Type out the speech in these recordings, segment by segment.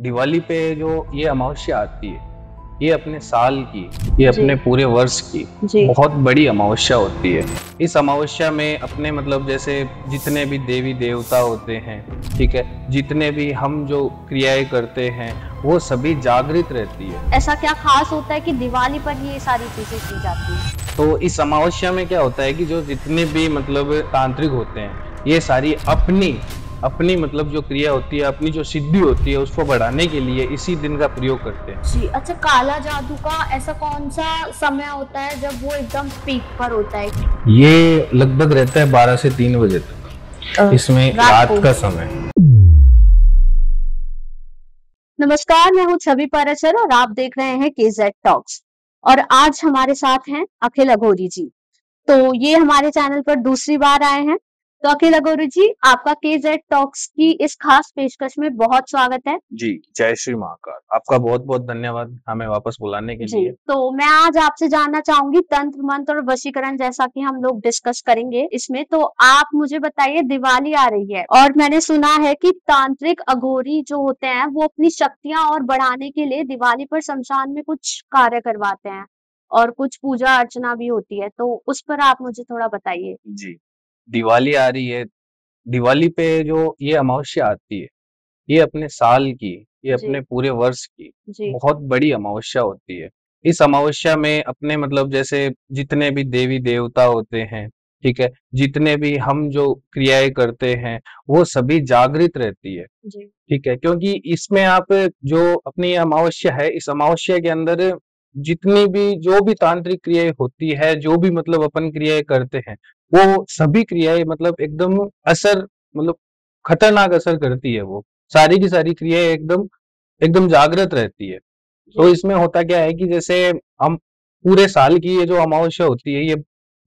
दिवाली पे जो ये अमावस्या आती है, ये अपने साल की, ये जी, अपने पूरे वर्ष की जी, बहुत बड़ी अमावस्या होती है। इस अमावस्या में अपने मतलब जैसे जितने भी देवी देवता होते हैं, ठीक है? जितने भी हम जो क्रियाएँ करते हैं, वो सभी जागृत रहती है। ऐसा क्या खास होता है कि दिवाली पर ही ये सारी चीज़ें की जाती हैं? तो इस अमावस्या में क्या होता है कि जो जितने भी मतलब तांत्रिक होते हैं, ये सारी अपनी अपनी मतलब जो क्रिया होती है, अपनी जो सिद्धि होती है, उसको बढ़ाने के लिए इसी दिन का प्रयोग करते हैं। जी, अच्छा काला जादू का ऐसा कौन-सा समय होता है जब वो एकदम पीक पर होता है? ये लगभग रहता है 12 से 3 बजे तक। इसमें रात रात को। का समय। नमस्कार, मैं हूँ छवि पाराशर और आप देख रहे हैं केज़ेड टॉक्स और आज हमारे साथ हैं अखिल अघोरी जी। तो ये हमारे चैनल पर दूसरी बार आए हैं। तो अखिल अघोरी जी, आपका केज़ेड टॉक्स की इस खास पेशकश में बहुत स्वागत है। जी, जय श्री महाकाल। आपका बहुत-बहुत धन्यवाद हमें वापस बुलाने के जी, लिए। तो मैं आज आपसे जानना चाहूँगी तंत्र मंत्र और वशीकरण जैसा कि हम लोग डिस्कस करेंगे इसमें। तो आप मुझे बताइए दिवाली आ रही है और मैंने सुना है कि तांत्रिक अघोरी जो होते हैं वो अपनी शक्तियाँ और बढ़ाने के लिए दिवाली पर शमशान में कुछ कार्य करवाते हैं और कुछ पूजा अर्चना भी होती है। तो उस पर आप मुझे थोड़ा बताइए। जी, दिवाली आ रही है। दिवाली पे जो ये अमावस्या आती है, ये अपने साल की, ये जी, अपने पूरे वर्ष की जी, बहुत बड़ी अमावस्या होती है। इस अमावस्या में अपने मतलब जैसे जितने भी देवी-देवता होते हैं, ठीक है? जितने भी हम जो क्रियाएँ करते हैं, वो सभी जागृत रहती है, जी, ठीक है? क्योंकि इसमें आप जो अपनी ये अमावस्या है, इस अमावस्या के अंदर जितनी भी जो भी तांत्रिक क्रियाएँ होती है, जो भी मतलब अपन क्रियाएँ करते हैं, वो सभी क्रियाएँ मतलब एकदम असर मतलब खतरनाक असर करती है वो। सारी की सारी क्रियाएँ एकदम एकदम जागृत रहती है। तो जी, इसमें होता क्या है कि जैसे हम पूरे साल की ये जो अमावस्या होती है, ये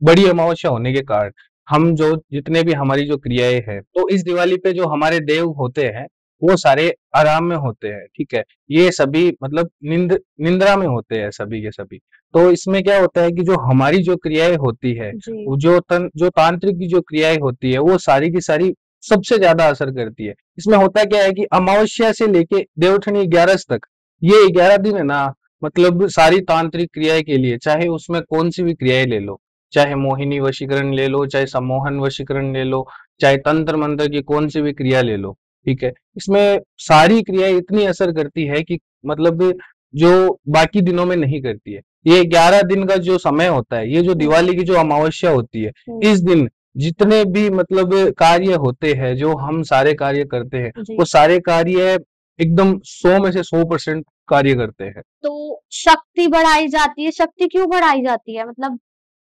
बड़ी अमावस्या होने के कारण हम जो जितने भी हमारी जो क्रियाएँ हैं, तो इस दिवाली पे जो हमारे देव होते हैं, वो सारे आराम में होते हैं, ठीक है? ये सभी मतलब निंद्रा में होते हैं सभी के सभी। तो इसमें क्या होता है कि जो हमारी जो क्रियाएँ होती है, जी, वो जो तांत्रिक की जो क्रियाएँ होती है, वो सारी की सारी सबसे ज़्यादा असर करती है। इसमें होता क्या है कि अमावस्या से लेके देवउठनी 11 तक, ये 11 दिन है ना, मतलब सारी तांत्रिक क्रियाएँ के लिए, चाहे उसमें कौन-सी भी क्रियाएँ ले लो, चाहे मोहिनी वशीकरण ले लो, चाहे सम्मोहन वशीकरण ले लो, चाहे तंत्र मंत्र की कौन-सी भी क्रिया ले लो, ठीक है? इसमें सारी क्रियाएँ इतनी असर करती है कि मतलब जो बाकी दिनों में नहीं करती है। ये 11 दिन का जो समय होता है, ये जो हुँ, दिवाली की जो अमावस्या होती है, हुँ, इस दिन जितने भी मतलब कार्य होते हैं, जो हम सारे कार्य करते हैं, जी। वो सारे कार्य एकदम 100 में से 100% कार्य करते हैं। तो शक्ति बढ़ाई जाती है, शक्ति क्यों बढ़ाई जाती है? मतलब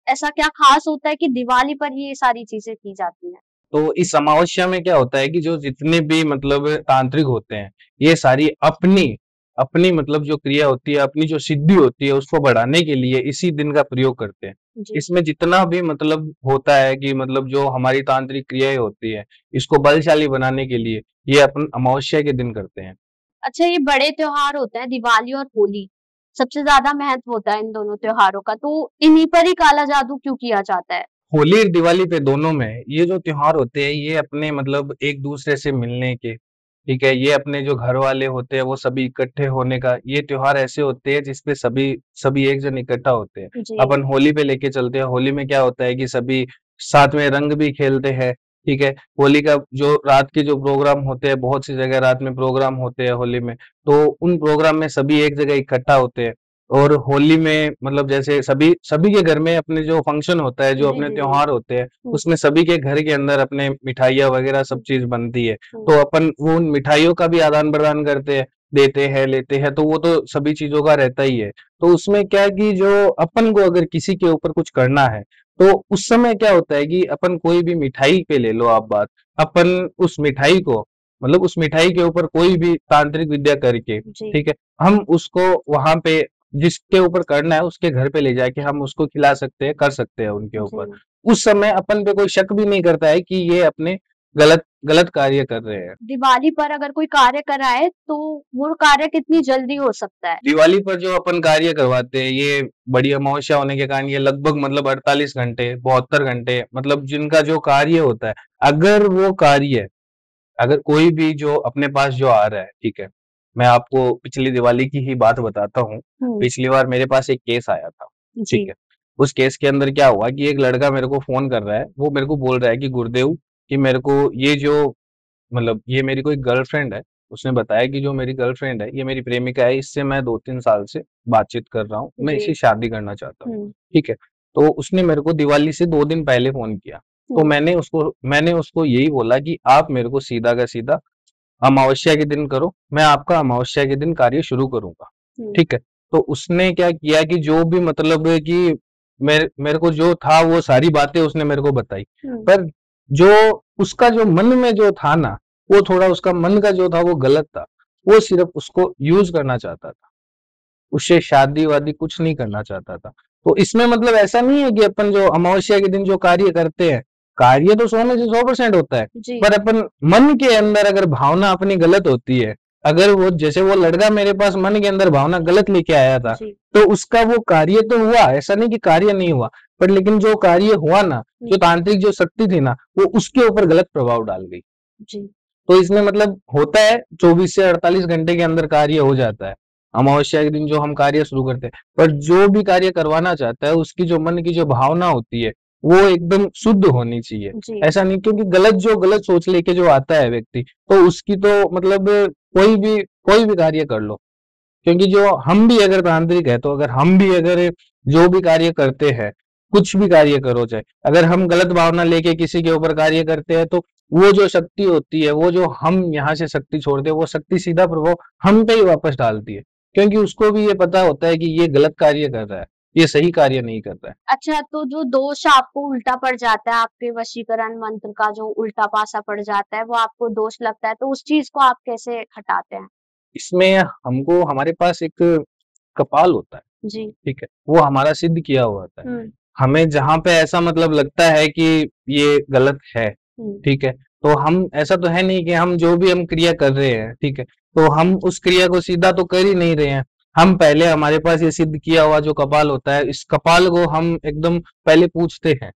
ऐसा क्या खास होता है कि दिवाली पर ही ये सारी चीज़ें की जाती हैं? तो इस अमावस्या में क्या होता है कि जो जितने भी मतलब तांत्रिक होते हैं, ये सारी अपनी अपनी मतलब जो क्रिया होती है, अपनी जो सिद्धि होती है, उसको बढ़ाने के लिए इसी दिन का प्रयोग करते हैं। जी। इसमें जितना भी मतलब होता है कि मतलब जो हमारी तांत्रिक क्रियाएँ होती है, इसको बलशाली बनाने के लिए ये अपन अमावस्या के दिन करते हैं। अच्छा ये बड़े त्योहार होते हैं दिवाली और होली, सबसे ज़्यादा महत्व होता है इन दोनों त्योहारों का, तो इन्हीं पर ही काला जादू क्यों किया जाता है? होली और दिवाली पे दोनों में ये जो त्योहार होते हैं, ये अपने मतलब एक दूसरे से मिलने के, ठीक है? ये अपने जो घर वाले होते हैं वो सभी इकट्ठे होने का, ये त्योहार ऐसे होते हैं जिसपे सभी सभी एक जन इकट्ठा होते हैं। जी, अपन होली पे लेके चलते हैं, होली में क्या होता है कि सभी साथ में रंग भी खेलते हैं, ठीक है? होली का जो रात के जो प्रोग्राम होते हैं, बहुत सी जगह रात में प्रोग्राम होते हैं होली में, तो उन प्रोग्राम में सभी एक जगह इकट्ठा होते हैं। और होली में मतलब जैसे सभी सभी के घर में अपने जो फंक्शन होता है, जो जी, अपने जी, जी। त्योहार होते हैं, हुँ, उसमें सभी के घर के अंदर अपने मिठाइयाँ वगैरह सब हुँ, चीज़ बनती है। हुँ। तो अपन वो उन मिठाइयों का भी आदान-प्रदान करते हैं, देते हैं, लेते हैं, तो वो तो सभी चीज़ों का रहता ही है। तो उसमें क्या है कि जो अपन को अगर किसी के ऊपर कुछ करना है, तो उस समय क्या होता है कि अपन कोई भी मिठाई पे ले लो आप बात, अपन उस मिठाई को मतलब उस मिठाई के ऊपर कोई भी तांत्रिक विद्या करके, जी, ठीक है? हम उसको वहाँ पे जिसके ऊपर करना है उसके घर पे ले जाके हम उसको खिला सकते हैं, कर सकते हैं उनके जी। ऊपर। उस समय अपन पे कोई शक भी नहीं करता है कि ये अपने गलत गलत कार्य कर रहे हैं। दिवाली पर अगर कोई कार्य कराए तो वो कार्य कितनी जल्दी हो सकता है? दिवाली पर जो अपन कार्य करवाते हैं, ये बड़ी अमावस्या होने के कारण ये लगभग मतलब 48 घंटे, 72 घंटे मतलब जिनका जो कार्य होता है, अगर वो कार्य अगर कोई भी जो अपने पास जो आ रहा है, ठीक है? मैं आपको पिछली दिवाली की ही बात बताता हूँ। पिछली बार मेरे पास एक केस आया था, ठीक जी। है? उस केस के अंदर क्या हुआ कि एक लड़का मेरे को फ़ोन कर रहा है, वो मेरे को बोल रहा है कि गुरुदेव कि मेरे को ये जो मतलब ये मेरी कोई गर्लफ्रेंड है, उसने बताया कि जो मेरी गर्लफ्रेंड है, ये मेरी प्रेमिका है, इससे मैं 2-3 साल से बातचीत कर रहा हूँ, मैं जी। इससे शादी करना चाहता हूँ, हुँ, ठीक है? तो उसने मेरे को दिवाली से 2 दिन पहले फ़ोन किया, तो हुँ, मैंने उसको यही बोला कि आप मेरे को सीधा का सीधा अमावस्या के दिन करो, मैं आपका अमावस्या के दिन कार्य शुरू करूँगा, हुँ, ठीक है? तो उसने क्या किया कि जो भी मतलब है कि मेरे मेरे को जो था वो सारी बातें उसने मेरे को बताई। हुँ, पर जो उसका जो मन में जो था ना, वो थोड़ा उसका मन का जो था वो गलत था। वो सिर्फ़ उसको यूज़ करना चाहता था। उससे शादी-वादी कुछ नहीं करना चाहता था। तो इसमें मतलब ऐसा नहीं है कि अपन जो अमावस्या के दिन जो कार्य करते हैं, कार्य तो 100 में से 100% होता है। जी, पर अपन मन के अंदर अगर भावना अपनी गलत होती है, अगर वो जैसे वो लड़का मेरे पास मन के अंदर भावना गलत लेके आया था, जी, तो उसका वो कार्य तो हुआ, ऐसा नहीं कि कार्य नहीं हुआ। पर लेकिन जो कार्य हुआ ना, जो हुँ, तांत्रिक जो शक्ति थी ना, वो उसके ऊपर गलत प्रभाव डाल गई। जी, तो इसमें मतलब होता है 24 से 48 घंटे के अंदर कार्य हो जाता है। अमावस्या के दिन जो हम कार्य शुरू करते हैं, पर जो भी कार्य करवाना चाहता है उसकी जो मन की जो भावना होती है, वो एकदम शुद्ध होनी चाहिए। जी, ऐसा नहीं क्योंकि गलत सोच लेके जो आता है व्यक्ति, तो उसकी तो मतलब कोई भी कार्य कर लो। क्योंकि जो हम भी अगर तांत्रिक है, तो अगर हम भी अगर जो भी कार्य करते हैं, कुछ भी कार्य करो चाहे, अगर हम गलत भावना लेके किसी के ऊपर कार्य करते हैं, तो वो जो शक्ति होती है, वो जो हम यहाँ से शक्ति छोड़ते हैं, वो शक्ति सीधा प्रभाव हम पे ही वापस डालती है। क्योंकि उसको भी ये पता होता है कि ये गलत कार्य कर रहा है, ये सही कार्य नहीं कर रहा है। अच्छा, तो जो दोष आपको उल्टा पड़ जाता है, आपके वशीकरण मंत्र का जो उल्टा पासा पड़ जाता है, वो आपको दोष लगता है, तो उस चीज़ को आप कैसे हटाते हैं? इसमें हमको हमारे पास एक कपाल होता है, जी। ठीक है? वो हमारा सिद्ध किया हुआ होता है। हुँ, हमें जहाँ पे ऐसा मतलब लगता है कि ये गलत है, हुँ, ठीक है? तो हम ऐसा तो है नहीं कि हम जो भी हम क्रिया कर रहे हैं, ठीक है? तो हम उस क्रिया को सीधा तो कर ही नहीं रहे हैं। हम पहले हमारे पास ये सिद्ध किया हुआ जो कपाल होता है, इस कपाल को हम एकदम पहले पूजते हैं,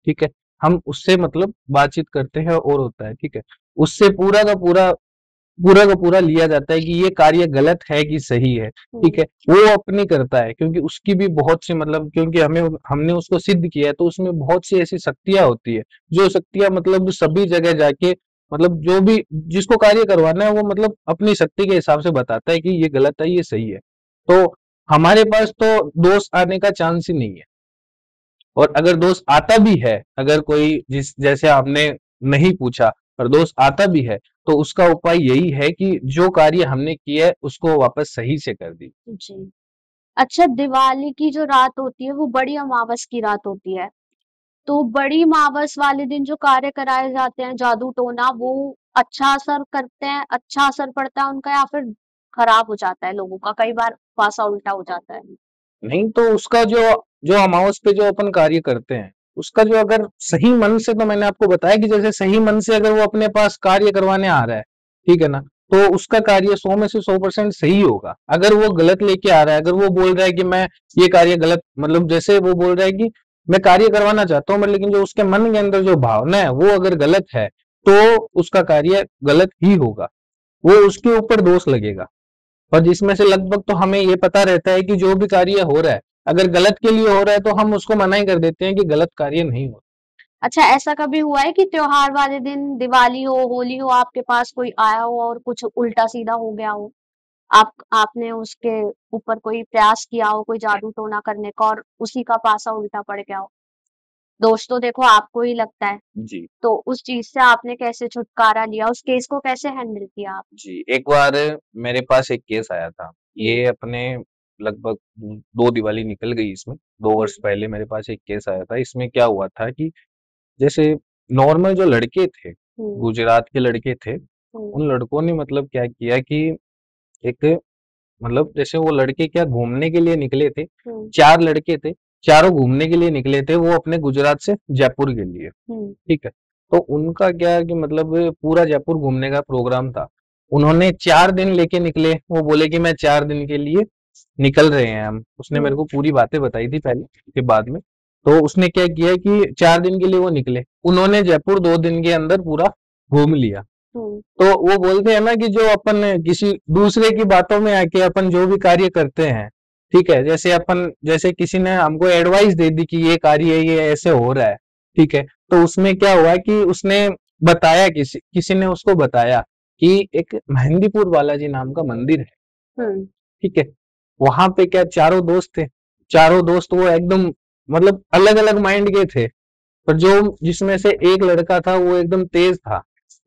ठीक है? हम उससे मतलब बातचीत करते हैं और होता है, ठीक है? उससे पूरा का पूरा लिया जाता है कि ये कार्य गलत है कि सही है, ठीक हुँ, है? वो अपनी करता है क्योंकि उसकी भी बहुत सी मतलब क्योंकि हमने उसको सिद्ध किया है तो उसमें बहुत सी ऐसी शक्तियाँ होती है, जो शक्तियाँ मतलब सभी जगह जाके मतलब जो भी जिसको कार्य करवाना है वो मतलब अपनी शक्ति के हिसाब से बताता है कि ये गलत है, ये सही है। तो हमारे पास तो दोष आने का चांस ही नहीं है। और अगर दोस्त आता भी है, अगर कोई जिस जैसे आपने नहीं पूछा पर दोस्त आता भी है, तो उसका उपाय यही है कि जो कार्य हमने किया है उसको वापस सही से कर दी। जी। अच्छा, दिवाली की जो रात होती है, वो बड़ी अमावस की रात होती है। तो बड़ी अमावस वाले दिन जो कार्य कराए जाते हैं, जादू टोना, वो अच्छा असर करते हैं, अच्छा असर पड़ता है उनका या फिर खराब हो जाता है लोगों का? कई बार पासा उल्टा हो जाता है। नहीं तो उसका जो जो अमावस पे जो अपन कार्य करते हैं, उसका जो अगर सही मन से तो मैंने आपको बताया कि जैसे सही मन से अगर वो अपने पास कार्य करवाने आ रहा है, ठीक है ना? तो उसका कार्य 100 में से 100% सही होगा। अगर वो गलत लेके आ रहा है, अगर वो बोल रहा है कि मैं ये कार्य गलत मतलब जैसे वो बोल रहा है कि मैं कार्य करवाना चाहता हूँ, लेकिन जो उसके मन के अंदर जो भावना है, वो अगर गलत है, तो उसका कार्य गलत ही होगा। वो उसके ऊपर दोष लगेगा। और जिसमें से लगभग तो हमें ये पता रहता है कि जो भी कार्य हो रहा है, अगर गलत के लिए हो रहा है तो हम उसको मना ही कर देते हैं कि गलत कार्य नहीं हो। अच्छा, ऐसा कभी हुआ है कि त्योहार वाले दिन दिवाली हो, होली हो, आपके पास कोई आया हो और कुछ उल्टा-सीधा हो गया हो? आपने उसके ऊपर कोई प्रयास किया हो, कोई जादू टोना करने का और उसी का पासा उल्टा पड़ गया हो? दोष तो देखो आपको ही लगता है, जी, तो उस चीज़ से आपने कैसे छुटकारा लिया? उस केस को कैसे हैंडल किया आप? जी। एक बार मेरे पास एक केस आया था। हुँ, ये अपने लगभग 2 दिवाली निकल गई इसमें। 2 हुँ, वर्ष पहले मेरे पास एक केस आया था। इसमें क्या हुआ था कि जैसे नॉर्मल जो लड़के थे, हुँ, गुजरात के लड़के थे, हुँ, उन लड़कों ने मतलब क्या किया कि एक मतलब जैसे वो लड़के क्या घूमने के लिए निकले थे, हुँ, 4 लड़के थे, चारों घूमने के लिए निकले थे वो अपने गुजरात से जयपुर के लिए, हुँ, ठीक है? तो उनका क्या है कि मतलब पूरा जयपुर घूमने का प्रोग्राम था। उन्होंने 4 दिन लेके निकले, वो बोले कि मैं 4 दिन के लिए निकल रहे हैं हम। उसने मेरे हुँ, को पूरी बातें बताई थी पहले, फिर बाद में। तो उसने क्या किया कि 4 दिन के लिए वो निकले। उन्होंने जयपुर 2 दिन के अंदर पूरा घूम लिया। तो वो बोलते हैं ना कि जो अपन किसी दूसरे की बातों में आके अपन जो भी कार्य करते हैं, ठीक है, जैसे किसी ने हमको एडवाइस दे दी कि ये कार्य ये ऐसे हो रहा है, ठीक है, तो उसमें क्या हुआ कि उसने बताया, किसी ने उसको बताया कि एक मेहंदीपुर बालाजी नाम का मंदिर है, ठीक है, वहां पे क्या चारों दोस्त थे, चारों दोस्त वो एकदम मतलब अलग अलग माइंड के थे, पर जो जिसमें से एक लड़का था वो एकदम तेज था,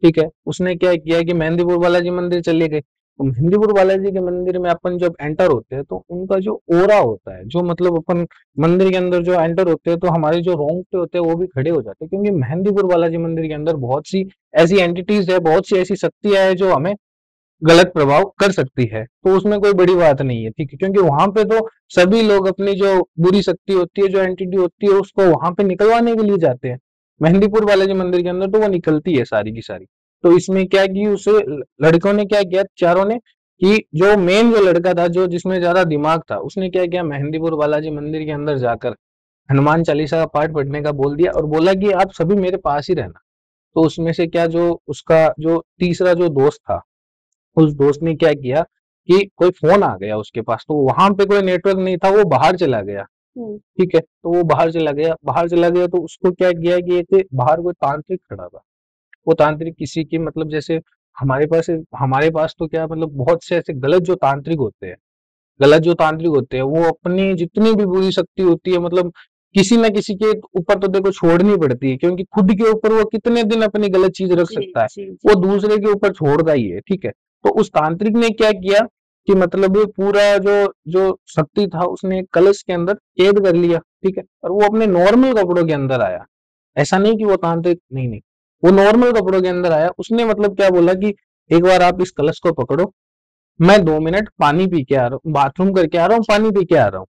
ठीक है, उसने क्या किया कि मेहंदीपुर बालाजी मंदिर चले गए। तो मेहंदीपुर बालाजी के मंदिर में अपन जब एंटर होते हैं तो उनका जो ओरा होता है, जो मतलब अपन मंदिर के अंदर जो एंटर होते हैं तो हमारे जो रोंगटे होते हैं वो भी खड़े हो जाते हैं, क्योंकि मेहंदीपुर बालाजी मंदिर के अंदर बहुत सी ऐसी एंटिटीज है, बहुत सी ऐसी शक्तियां है जो हमें गलत प्रभाव कर सकती है, तो उसमें कोई बड़ी बात नहीं है, ठीक है, क्योंकि वहां पे तो सभी लोग अपनी जो बुरी शक्ति होती है, जो एंटिटी होती है, उसको वहां पे निकलवाने के लिए जाते हैं। मेहंदीपुर बालाजी मंदिर के अंदर तो वो निकलती है सारी की सारी। तो इसमें क्या कि उसे लड़कों ने क्या किया, चारों ने, कि जो मेन जो लड़का था, जो जिसमें ज्यादा दिमाग था, उसने क्या किया, मेहंदीपुर बालाजी मंदिर के अंदर जाकर हनुमान चालीसा का पाठ पढ़ने का बोल दिया और बोला कि आप सभी मेरे पास ही रहना। तो उसमें से क्या, जो उसका जो तीसरा जो दोस्त था, उस दोस्त ने क्या किया कि कोई फोन आ गया उसके पास, तो वहां पे कोई नेटवर्क नहीं था, वो बाहर चला गया, ठीक है, तो वो बाहर चला गया तो उसको क्या किया कि एक बाहर कोई तांत्रिक खड़ा था। वो तांत्रिक किसी की मतलब जैसे हमारे पास तो क्या मतलब बहुत से ऐसे गलत जो तांत्रिक होते हैं वो अपनी जितनी भी बुरी शक्ति होती है मतलब किसी ना किसी के ऊपर तो देखो छोड़नी पड़ती है, क्योंकि खुद के ऊपर वो कितने दिन अपनी गलत चीज रख सकता है, वो दूसरे के ऊपर छोड़ता ही है, ठीक है। तो उस तांत्रिक ने क्या किया कि मतलब पूरा जो जो शक्ति था उसने एक कलश के अंदर कैद कर लिया, ठीक है, और वो अपने नॉर्मल कपड़ों के अंदर आया। ऐसा नहीं कि वो तांत्रिक, नहीं नहीं, वो नॉर्मल कपड़ों के अंदर आया। उसने मतलब क्या बोला कि एक बार आप इस कलश को पकड़ो, मैं 2 मिनट पानी पी के आ रहा हूँ, बाथरूम करके आ रहा हूँ, पानी पी के आ रहा हूँ,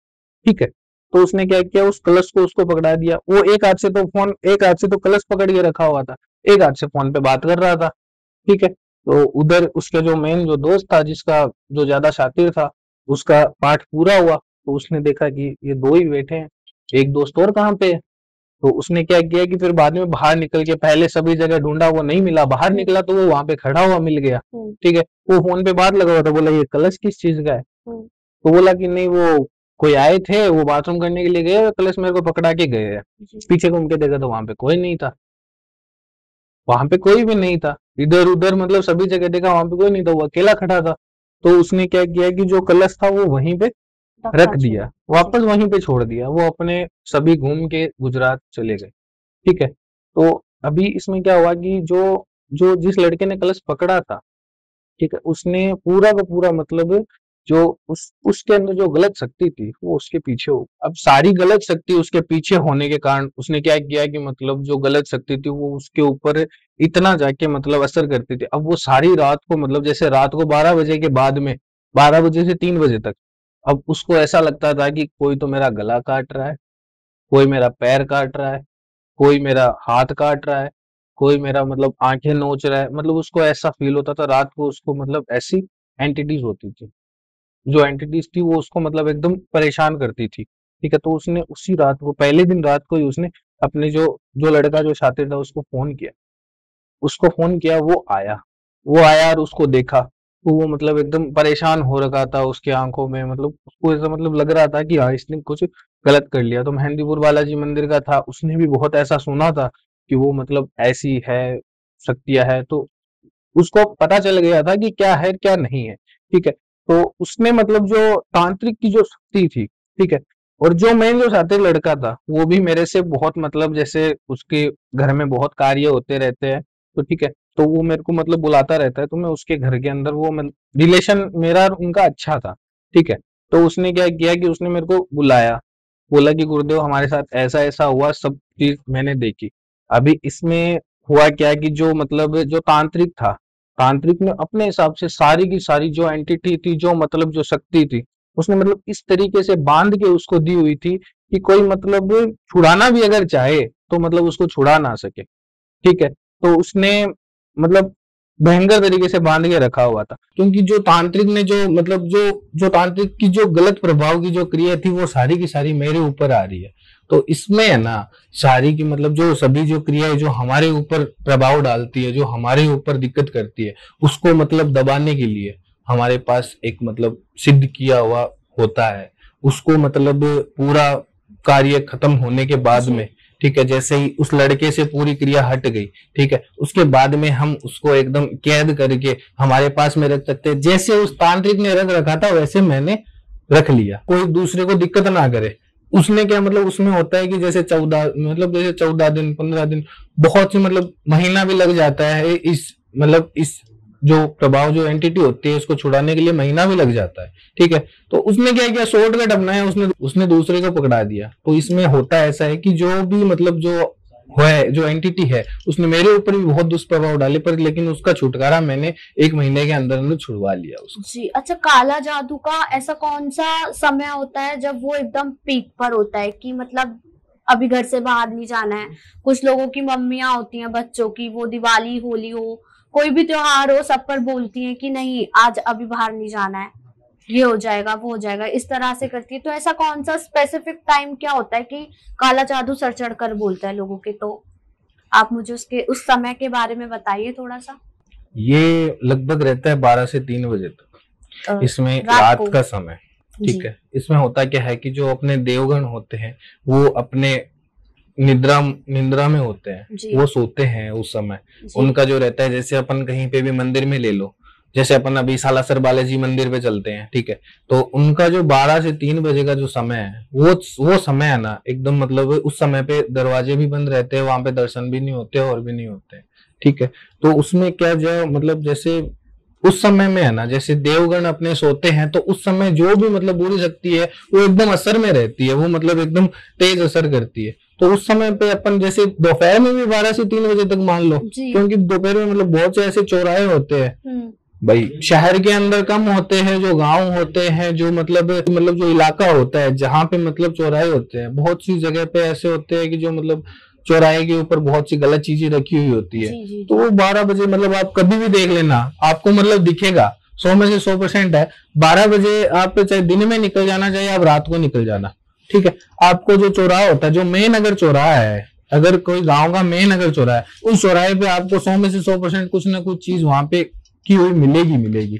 ठीक है। तो उसने क्या किया, उस कलश को उसको पकड़ा दिया। वो एक हाथ से तो कलश पकड़ के रखा हुआ था, एक हाथ से फोन पे बात कर रहा था, ठीक है। तो उधर उसका जो मेन जो दोस्त था, जिसका जो ज्यादा शातिर था, उसका पाठ पूरा हुआ, तो उसने देखा कि ये दो ही बैठे हैं, एक दोस्त और कहाँ पे है। तो उसने क्या किया कि फिर बाद में बाहर निकल के, पहले सभी जगह ढूंढा, वो नहीं मिला, बाहर निकला तो वो वहां पे खड़ा हुआ मिल गया, ठीक है। वो फोन पे बात लगा हुआ था, बोला ये कलश किस चीज का है। तो बोला कि नहीं, वो कोई आए थे, वो बाथरूम करने के लिए गए, कलश मेरे को पकड़ा के गए हैं। पीछे घूम के देखा तो वहां पे कोई नहीं था, वहां पे कोई भी नहीं था, इधर उधर मतलब सभी जगह देखा, वहां पे कोई नहीं था, वो अकेला खड़ा था। तो उसने क्या किया कि जो कलश था वो वहीं पे रख दिया, वापस वहीं पे छोड़ दिया, वो अपने सभी घूम के गुजरात चले गए, ठीक है। तो अभी इसमें क्या हुआ कि जो जो जिस लड़के ने कलश पकड़ा था, ठीक है, उसने पूरा का पूरा मतलब जो उसके अंदर जो गलत शक्ति थी वो उसके पीछे हो। अब सारी गलत शक्ति उसके पीछे होने के कारण उसने क्या किया कि मतलब जो गलत शक्ति थी वो उसके ऊपर इतना जाके मतलब असर करती थी। अब वो सारी रात को मतलब जैसे रात को 12 बजे के बाद में, 12 बजे से 3 बजे तक, अब उसको ऐसा लगता था कि कोई तो मेरा गला काट रहा है, कोई मेरा पैर काट रहा है, कोई मेरा हाथ काट रहा है, कोई मेरा मतलब आंखें नोच रहा है, मतलब उसको ऐसा फील होता था रात को उसको, मतलब ऐसी एंटिटीज होती थी, जो एंटिटीज थी वो उसको मतलब एकदम परेशान करती थी, ठीक है। तो उसने उसी रात को, पहले दिन रात को ही उसने अपने जो जो लड़का जो छात्र था उसको फोन किया, वो आया और उसको देखा, तो वो मतलब एकदम परेशान हो रखा था, उसकी आंखों में मतलब उसको ऐसा मतलब लग रहा था कि हाँ इसने कुछ गलत कर लिया। तो मेहंदीपुर बालाजी मंदिर का था, उसने भी बहुत ऐसा सुना था कि वो मतलब ऐसी है, शक्तियां है, तो उसको पता चल गया था कि क्या है क्या नहीं है, ठीक है। तो उसने मतलब जो तांत्रिक की जो शक्ति थी, ठीक है, और जो मेन जो साथी लड़का था वो भी मेरे से बहुत मतलब जैसे उसके घर में बहुत कार्य होते रहते हैं, तो ठीक है, तो वो मेरे को मतलब बुलाता रहता है, तो मैं उसके घर के अंदर वो रिलेशन मेरा और उनका अच्छा था, ठीक है। तो उसने क्या किया कि उसने मेरे को बुलाया, बोला कि गुरुदेव हमारे साथ ऐसा ऐसा हुआ, सब चीज मैंने देखी। अभी इसमें हुआ क्या कि जो मतलब जो तांत्रिक था, तांत्रिक ने अपने हिसाब से सारी की सारी जो एंटिटी थी, जो मतलब जो शक्ति थी, उसने मतलब इस तरीके से बांध के उसको दी हुई थी कि कोई मतलब छुड़ाना भी अगर चाहे तो मतलब उसको छुड़ा ना सके, ठीक है। तो उसने मतलब भयंकर तरीके से बांध के रखा हुआ था, क्योंकि जो तांत्रिक ने जो मतलब जो जो तांत्रिक की जो गलत प्रभाव की जो क्रिया थी वो सारी की सारी मेरे ऊपर आ रही है। तो इसमें है ना सारी की मतलब जो सभी जो क्रियाएं जो हमारे ऊपर प्रभाव डालती है, जो हमारे ऊपर दिक्कत करती है, उसको मतलब दबाने के लिए हमारे पास एक मतलब सिद्ध किया हुआ होता है। उसको मतलब पूरा कार्य खत्म होने के बाद में, ठीक है, जैसे ही उस लड़के से पूरी क्रिया हट गई, ठीक है, उसके बाद में हम उसको एकदम कैद करके हमारे पास में रख सकते हैं। जैसे उस तांत्रिक ने रख रखा था वैसे मैंने रख लिया, कोई दूसरे को दिक्कत ना करे। उसने क्या मतलब उसमें होता है कि जैसे 14 दिन 15 दिन, बहुत सी मतलब महीना भी लग जाता है इस मतलब इस जो प्रभाव जो एंटिटी होती है उसको छुड़ाने के लिए महीना भी लग जाता है, ठीक है। तो उसने क्या किया, शॉर्टकट अपनाया, उसने दूसरे को पकड़ा दिया। तो इसमें होता ऐसा है कि जो भी मतलब जो एंटिटी है उसने मेरे ऊपर भी बहुत दुष्प्रभाव डाले, पर लेकिन उसका छुटकारा मैंने 1 महीने के अंदर अंदर छुड़वा लिया उसको। जी अच्छा, काला जादू का ऐसा कौन सा समय होता है जब वो एकदम पीक पर होता है कि मतलब अभी घर से बाहर नहीं जाना है? कुछ लोगों की मम्मियां होती हैं बच्चों की, वो दिवाली होली हो कोई भी त्योहार हो सब पर बोलती हैं कि नहीं आज अभी बाहर नहीं जाना है, ये हो जाएगा वो हो जाएगा, इस तरह से करती है। तो ऐसा कौन सा स्पेसिफिक टाइम क्या होता है कि काला जादू सर चढ़ कर बोलता है लोगों के? तो आप मुझे उसके उस समय के बारे में बताइए थोड़ा सा। ये लगभग रहता है 12 से 3 बजे तक, इसमें रात का समय, ठीक है। इसमें होता क्या है कि जो अपने देवगण होते हैं वो अपने निद्रा में होते हैं, वो सोते हैं उस समय। उनका जो रहता है, जैसे अपन कहीं पे भी मंदिर में ले लो, जैसे अपन अभी सालासर बालाजी मंदिर पे चलते हैं, ठीक है, तो उनका जो 12 से 3 बजे का जो समय है वो समय है ना एकदम मतलब उस समय पे दरवाजे भी बंद रहते हैं, वहां पे दर्शन भी नहीं होते और भी नहीं होते, ठीक है। तो उसमें क्या जो मतलब जैसे उस समय में है ना, जैसे देवगण अपने सोते हैं, तो उस समय जो भी मतलब बुरी शक्ति है वो एकदम असर में रहती है, वो मतलब एकदम तेज असर करती है। तो उस समय पे अपन जैसे दोपहर में भी 12 से 3 बजे तक मान लो, क्योंकि दोपहर में मतलब बहुत से ऐसे चौराहे होते हैं भाई, शहर के अंदर कम होते हैं, जो गांव होते हैं, जो मतलब जो इलाका होता है जहाँ पे मतलब चौराहे होते हैं, बहुत सी जगह पे ऐसे होते हैं कि जो मतलब चौराहे के ऊपर बहुत सी गलत चीजें रखी हुई होती है। तो वो 12 बजे मतलब आप कभी भी देख लेना, आपको मतलब दिखेगा, 100 में से 100% है। 12 बजे आप चाहे दिन में निकल जाना, चाहे आप रात को निकल जाना, ठीक है, आपको जो चौराहा होता है, जो मेन अगर चौराहा है, अगर कोई गांव का मेन अगर चौराहा है, उस चौराहे पे आपको 100 में से 100% कुछ ना कुछ चीज वहां पे की हुई मिलेगी।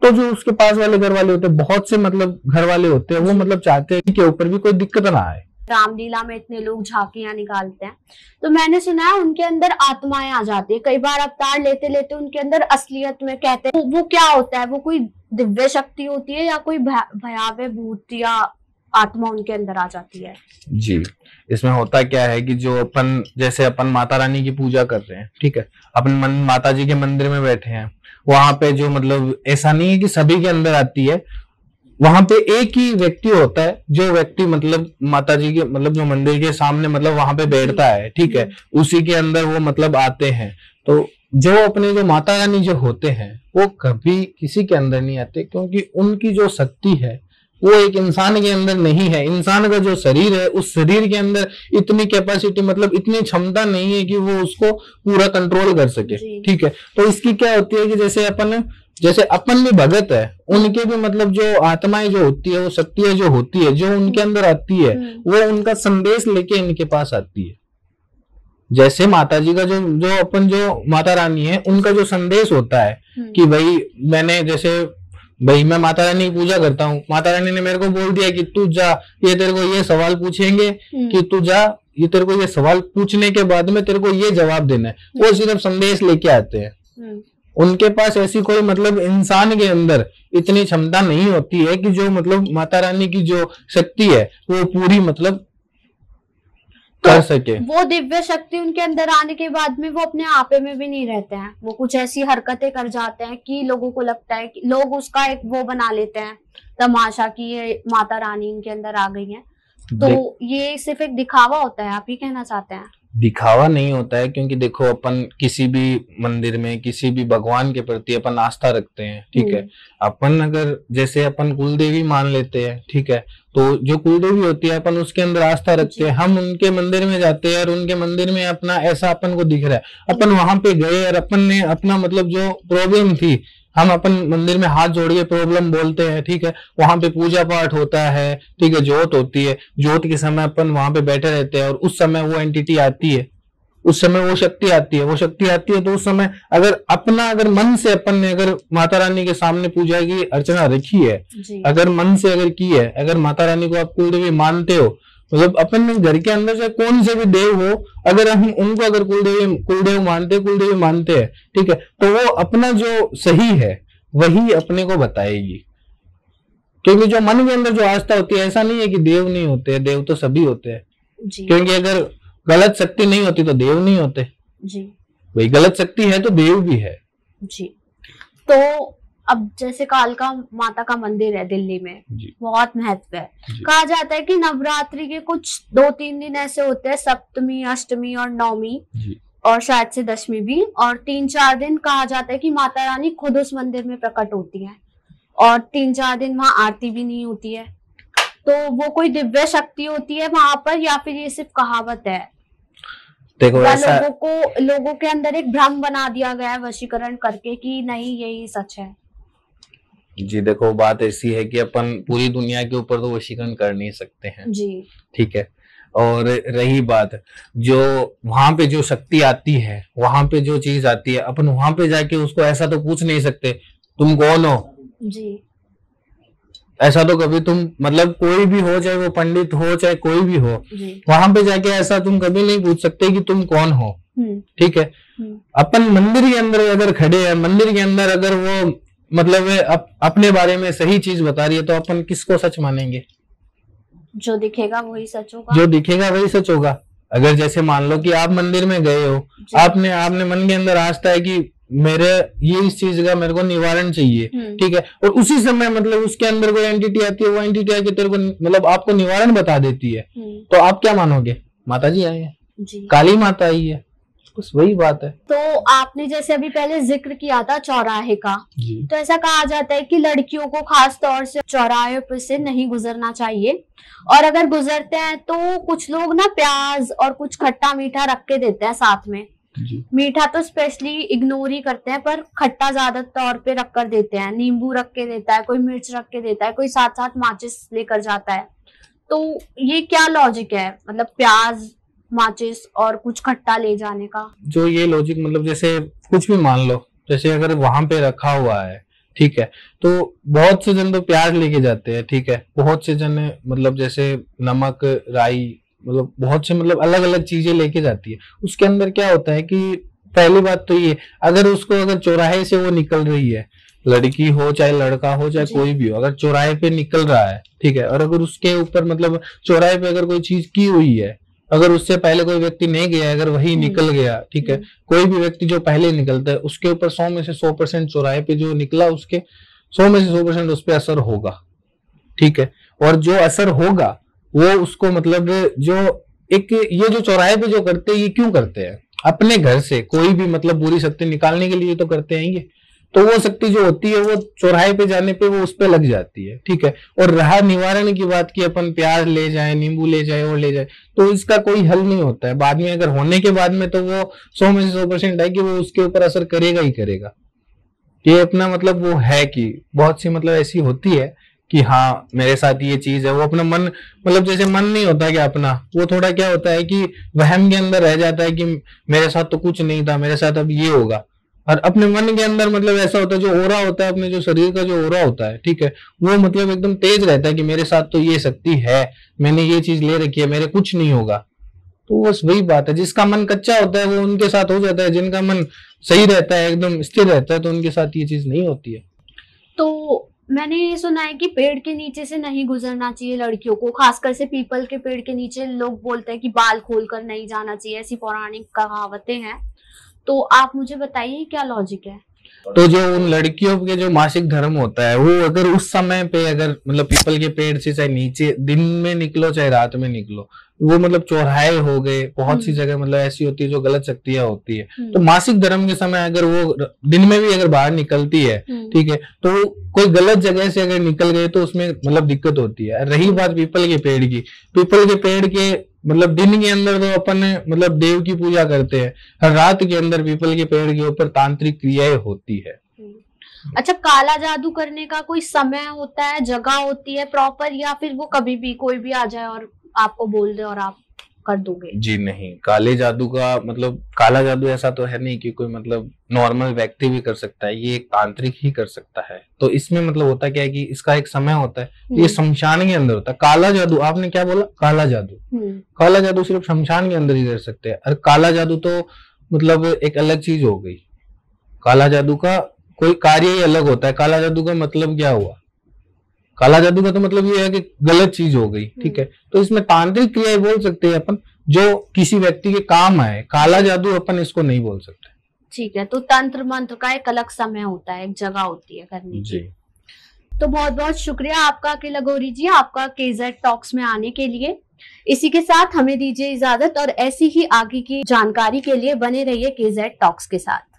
तो जो उसके पास वाले घर वाले होते हैं, बहुत से मतलब घर वाले होते हैं, वो मतलब चाहते हैं कि ऊपर भी कोई दिक्कत ना आए। रामलीला में इतने लोग झांकियां निकालते हैं, तो मैंने सुना है उनके अंदर आत्माएं आ जाती है, कई बार अवतार लेते लेते उनके अंदर असलियत में कहते हैं वो क्या होता है, वो कोई दिव्य शक्ति होती है या कोई भयावह भूत या आत्मा उनके अंदर आ जाती है? जी, इसमें होता क्या है कि जो अपन जैसे अपन माता रानी की पूजा कर रहे हैं, ठीक है, अपन माता जी के मंदिर में बैठे हैं, वहां पे जो मतलब ऐसा नहीं है कि सभी के अंदर आती है, वहां पे एक ही व्यक्ति होता है, जो व्यक्ति मतलब माता जी के मतलब जो मंदिर के सामने मतलब वहां पे बैठता है, ठीक है, उसी के अंदर वो मतलब आते हैं। तो जो अपने जो माता रानी जो होते हैं वो कभी किसी के अंदर नहीं आते, क्योंकि उनकी जो शक्ति है वो एक इंसान के अंदर नहीं है। इंसान का जो शरीर है, उस शरीर के अंदर इतनी कैपेसिटी मतलब इतनी क्षमता नहीं है कि वो उसको पूरा कंट्रोल कर सके, ठीक है। तो इसकी क्या होती है कि जैसे अपन भी भगत है, उनके भी मतलब जो आत्माएं जो होती है, वो शक्तियां जो होती है, जो उनके अंदर आती है, वो उनका संदेश लेके इनके पास आती है। जैसे माता जी का जो अपन जो माता रानी है, उनका जो संदेश होता है कि भाई मैं माता रानी की पूजा करता हूँ, माता रानी ने मेरे को बोल दिया कि तू जा, ये तेरे को ये सवाल पूछेंगे कि तू जा, ये तेरे को ये सवाल पूछने के बाद में तेरे को ये जवाब देना है। वो सिर्फ संदेश लेके आते हैं। उनके पास ऐसी कोई मतलब इंसान के अंदर इतनी क्षमता नहीं होती है कि जो मतलब माता रानी की जो शक्ति है वो पूरी मतलब कर सके। वो दिव्य शक्ति उनके अंदर आने के बाद में वो अपने आपे में भी नहीं रहते हैं, वो कुछ ऐसी हरकतें कर जाते हैं कि लोगों को लगता है कि लोग उसका एक वो बना लेते हैं तमाशा कि ये माता रानी इनके अंदर आ गई है। तो ये सिर्फ एक दिखावा होता है, आप ही कहना चाहते हैं? दिखावा नहीं होता है, क्योंकि देखो अपन किसी भी मंदिर में किसी भी भगवान के प्रति अपन आस्था रखते हैं, ठीक है। अपन अगर जैसे अपन कुलदेवी मान लेते हैं, ठीक है, तो जो कुलदेवी होती है अपन उसके अंदर आस्था रखते हैं, हम उनके मंदिर में जाते हैं और उनके मंदिर में अपना ऐसा अपन को दिख रहा है, अपन वहां पे गए और अपन ने अपना मतलब जो प्रॉब्लम थी हम अपन मंदिर में हाथ जोड़ के प्रॉब्लम बोलते हैं, ठीक है, वहां पे पूजा पाठ होता है, ठीक है, जोत होती है, जोत के समय अपन वहां पे बैठे रहते हैं और उस समय वो एंटिटी आती है, उस समय वो शक्ति आती है, वो शक्ति आती है, तो उस समय अगर मन से अपन ने अगर माता रानी के सामने पूजा की अर्चना रखी है, अगर मन से अगर की है, अगर माता रानी को आप कुलदेवी मानते हो, मतलब अपन घर के अंदर चाहे कौन से भी देव हो, अगर हम उनको अगर कुलदेव मानते हैं, ठीक है, तो वो अपना जो सही है वही अपने को बताएगी, क्योंकि जो मन के अंदर जो आस्था होती है, ऐसा नहीं है कि देव नहीं होते, देव तो सभी होते हैं, क्योंकि अगर गलत शक्ति नहीं होती तो देव नहीं होते जी, वही गलत शक्ति है तो देव भी है जी। तो अब जैसे कालका माता का मंदिर है दिल्ली में, बहुत महत्व है, कहा जाता है कि नवरात्रि के कुछ 2-3 दिन ऐसे होते हैं, सप्तमी, अष्टमी और नवमी और शायद से दशमी भी, और 3-4 दिन कहा जाता है कि माता रानी खुद उस मंदिर में प्रकट होती है और 3-4 दिन वहां आरती भी नहीं होती है। तो वो कोई दिव्य शक्ति होती है वहां पर या फिर ये सिर्फ कहावत है? देखो ऐसा लोगों के अंदर एक भ्रम बना दिया गया है वशीकरण करके कि नहीं यही सच है। जी देखो, बात ऐसी है कि अपन पूरी दुनिया के ऊपर तो वशीकरण कर नहीं सकते हैं जी, ठीक है, और रही बात जो वहां पे जो शक्ति आती है, वहां पे जो चीज आती है, अपन वहां पे जाके उसको ऐसा तो पूछ नहीं सकते तुम कौन हो जी, ऐसा तो कभी तुम मतलब कोई भी हो, चाहे वो पंडित हो चाहे कोई भी हो, वहां पे जाके ऐसा तुम कभी नहीं पूछ सकते कि तुम कौन हो, ठीक है। अपन मंदिर के अंदर अगर खड़े हैं, मंदिर के अंदर अगर वो मतलब अपने बारे में सही चीज बता रही है, तो अपन किसको सच मानेंगे? जो दिखेगा वही सच होगा, जो दिखेगा वही सच होगा। अगर जैसे मान लो कि आप मंदिर में गए हो, आपने मन के अंदर आस्था है कि मेरे ये इस चीज का मेरे को निवारण चाहिए, ठीक है, और उसी समय मतलब उसके अंदर कोई एंटिटी आती है, वो एंटिटी आके तेरे को मतलब आपको निवारण बता देती है, तो आप क्या मानोगे? माता जी आई है, काली माता आई है, बस वही बात है। तो आपने जैसे अभी पहले जिक्र किया था चौराहे का, तो ऐसा कहा जाता है कि लड़कियों को खास तौर से चौराहे पर से नहीं गुजरना चाहिए, और अगर गुजरते हैं तो कुछ लोग ना प्याज और कुछ खट्टा मीठा रख के देते हैं साथ में। मीठा तो स्पेशली इग्नोर ही करते हैं, पर खट्टा ज्यादा तौर पे रख कर देते हैं, नींबू रख के देता है कोई, मिर्च रख के देता है कोई, साथ साथ माचिस लेकर जाता है। तो ये क्या लॉजिक है, मतलब प्याज, माचिस और कुछ खट्टा ले जाने का? जो ये लॉजिक मतलब जैसे कुछ भी मान लो, जैसे अगर वहां पे रखा हुआ है, ठीक है, तो बहुत से जन तो प्याज लेके जाते हैं, ठीक है, बहुत से जन मतलब जैसे नमक, राई, मतलब बहुत से मतलब अलग अलग चीजें लेके जाती है। उसके अंदर क्या होता है कि पहली बात तो ये, अगर चौराहे से वो निकल रही है, लड़की हो चाहे लड़का हो चाहे कोई भी हो, अगर चौराहे पे निकल रहा है, ठीक है, और अगर उसके ऊपर मतलब चौराहे पे अगर कोई चीज की हुई है, अगर उससे पहले कोई व्यक्ति नहीं गया, अगर वही निकल गया, ठीक है, कोई भी व्यक्ति जो पहले निकलता है उसके ऊपर 100 में से 100% चौराहे पे जो निकला उसके 100 में से 100% उस पर असर होगा, ठीक है, और जो असर होगा वो उसको मतलब जो एक ये जो चौराहे पे जो करते हैं, ये क्यों करते हैं? अपने घर से कोई भी मतलब बुरी शक्ति निकालने के लिए तो करते हैं ये, तो वो शक्ति जो होती है वो चौराहे पे जाने पे वो उस पे लग जाती है, ठीक है। और रहा निवारण की बात की अपन प्याज ले जाए, नींबू ले जाए और ले जाए, तो इसका कोई हल नहीं होता है। बाद में अगर होने के बाद में तो वो 100 में से 100% है कि वो उसके ऊपर असर करेगा ही करेगा। ये अपना मतलब वो है कि बहुत सी मतलब ऐसी होती है कि हाँ मेरे साथ ये चीज है, वो अपना मन मतलब जैसे मन नहीं होता क्या अपना, वो थोड़ा क्या होता है कि वहम के अंदर रह जाता है कि मेरे साथ तो कुछ नहीं था, मेरे साथ अब ये होगा। और अपने मन के अंदर मतलब ऐसा होता है, जो ओरा होता है अपने जो शरीर का जो ओरा होता है, ठीक है, वो मतलब एकदम तेज रहता है कि मेरे साथ तो ये शक्ति है, मैंने ये चीज ले रखी है, मेरे कुछ नहीं होगा। तो बस वही बात है, जिसका मन कच्चा होता है वो उनके साथ हो जाता है, जिनका मन सही रहता है एकदम स्थिर रहता है तो उनके साथ ये चीज नहीं होती है। तो मैंने ये सुना है कि पेड़ के नीचे से नहीं गुजरना चाहिए लड़कियों को, खासकर से पीपल के पेड़ के नीचे लोग बोलते हैं कि बाल खोलकर नहीं जाना चाहिए, ऐसी पौराणिक कहावतें हैं। तो आप मुझे बताइए क्या लॉजिक है? तो जो उन लड़कियों के जो मासिक धर्म होता है वो अगर उस समय पे अगर मतलब पीपल के पेड़ से चाहे नीचे दिन में निकलो चाहे रात में निकलो, वो मतलब चौराहे हो गए, बहुत सी जगह मतलब ऐसी होती है जो गलत शक्तियां होती है, तो मासिक धर्म के समय अगर वो दिन में भी अगर बाहर निकलती है, ठीक है, तो कोई गलत जगह से अगर निकल गए तो उसमें मतलब दिक्कत होती है। रही बात पीपल के पेड़ की, पीपल के पेड़ के मतलब दिन के अंदर तो अपन मतलब देव की पूजा करते हैं, हर रात के अंदर पीपल के पेड़ के ऊपर तांत्रिक क्रियाएं होती है। अच्छा, काला जादू करने का कोई समय होता है, जगह होती है प्रॉपर, या फिर वो कभी भी कोई भी आ जाए और आपको बोल दे और आप कर दोगे? जी नहीं, काले जादू का मतलब काला जादू ऐसा तो है नहीं कि कोई मतलब नॉर्मल व्यक्ति भी कर सकता है, ये एक तांत्रिक ही कर सकता है। तो इसमें मतलब होता क्या है कि इसका एक समय होता है, ये शमशान के अंदर होता है। काला जादू आपने क्या बोला? काला जादू, काला जादू सिर्फ शमशान के अंदर ही कर सकते हैं। और काला जादू तो मतलब एक अलग चीज हो गई। काला जादू का कोई कार्य ही अलग होता है। काला जादू का मतलब क्या हुआ? काला जादू का तो मतलब ये है कि गलत चीज हो गई, ठीक है। तो इसमें तांत्रिक क्रिया बोल सकते हैं अपन, जो किसी व्यक्ति के काम आए। काला जादू अपन इसको नहीं बोल सकते। ठीक है, तो तंत्र मंत्र का एक अलग समय होता है, एक जगह होती है करने की। तो बहुत बहुत शुक्रिया आपका अकील अघोरी जी, आपका केजेड टॉक्स में आने के लिए। इसी के साथ हमें दीजिए इजाजत, और ऐसी ही आगे की जानकारी के लिए बने रहिए केजेड टॉक्स के साथ।